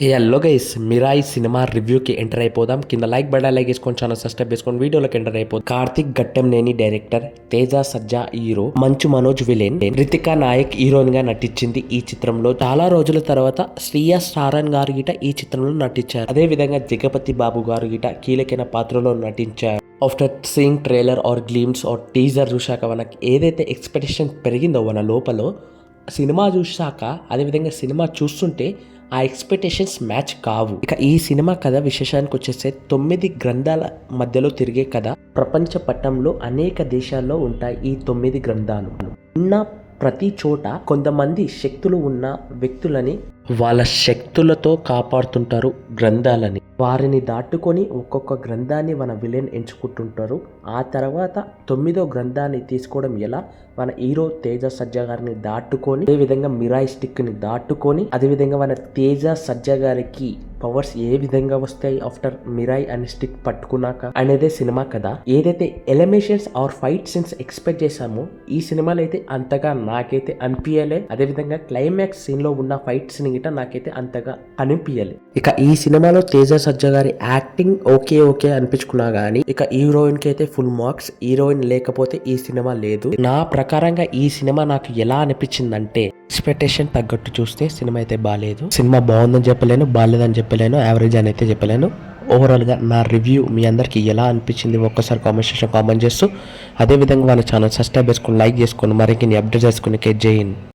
Hello guys, Mirai cinema రివ్యూకి enter అయిపోదాం. కింద లైక్ బటన్ లైక్ వేసుకొని ఛానల్ సబ్స్క్రైబ్ చేసుకొని వీడియోలోకి ఎంటర్ అయిపోదాం. Karthik Ghattamaneni director, Teja Sajja hero, Manchu Manoj villain, Ritika Nayak heroine గా నటించింది. ఈ చిత్రంలో చాలా రోజుల తర్వాత శ్రీయా సారన్ గారు గిట ఈ చిత్రంలో నటించారు. అదే విధంగా జగపతి బాబు గారు గిట కీలకైన పాత్రలో నటించారు. After seeing trailer or glimpse or teaser చూశాక మనకి ఏదైతే ఎక్స్పెక్టేషన్ పెరిగిందో మన లోపల సినిమా చూశాక, అదేవిధంగా సినిమా చూస్తుంటే ఆ ఎక్స్పెక్టేషన్స్ మ్యాచ్ కావు. ఇక ఈ సినిమా కథ విశేషానికి వచ్చేస్తే 9 గ్రంథాల మధ్యలో తిరిగే కథ. ప్రపంచ పటంలో అనేక దేశాల్లో ఉంటాయి ఈ 9 గ్రంథాలు. ఉన్న ప్రతి చోట కొంతమంది శక్తులు ఉన్న వ్యక్తులని వాళ్ళ శక్తులతో కాపాడుతుంటారు గ్రంథాలని. వారిని దాటుకొని ఒక్కొక్క గ్రంథాన్ని మన విలన్ ఎంచుకుంటుంటారు. ఆ తర్వాత 9వ గ్రంథాన్ని తీసుకోవడం ఎలా, మన హీరో తేజ సజ్జా గారిని దాటుకొని, అదేవిధంగా మిరాయి స్టిక్ ని దాటుకొని, అదేవిధంగా మన తేజ సజ్జా గారికి పవర్స్ ఏ విధంగా వస్తాయి ఆఫ్టర్ మిరాయి అనే స్టిక్ పట్టుకున్నాక అనేదే సినిమా కదా. ఏదైతే eliminations or fight scenes expect చేశామో ఈ సినిమాలో అయితే అంతగా నాకైతే అనిపించలే. అదేవిధంగా క్లైమాక్స్ సీన్ లో ఉన్న ఫైట్ సీన్ గిట నాకైతే అంతగా అనిపించలే. ఇక ఈ సినిమాలో తేజ సజ్జా గారి యాక్టింగ్ ఓకే అనిపించుకున్నా గానీ, ఇక హీరోయిన్ కి అయితే ఫుల్ మార్క్స్. హీరోయిన్ లేకపోతే ఈ సినిమా లేదు. నా ప్రకారంగా ఈ సినిమా నాకు ఎలా అనిపించిందంటే, ఎక్స్పెక్టేషన్ తగ్గట్టు చూస్తే సినిమా అయితే బాగాలేదు. సినిమా బాగుందని చెప్పలేను, బాగాలేదని చెప్పలేను, యావరేజ్ అని అయితే చెప్పలేను. ఓవరాల్గా నా రివ్యూ మీ అందరికీ ఎలా అనిపించింది ఒక్కసారి కామెంట్ సెక్షన్ కామెంట్ చేస్తూ, అదేవిధంగా మన ఛానల్ సబ్స్క్రైబ్ చేసుకుని లైక్ చేసుకుని మరిన్ని అప్డేట్ చేసుకుని జై హింద్.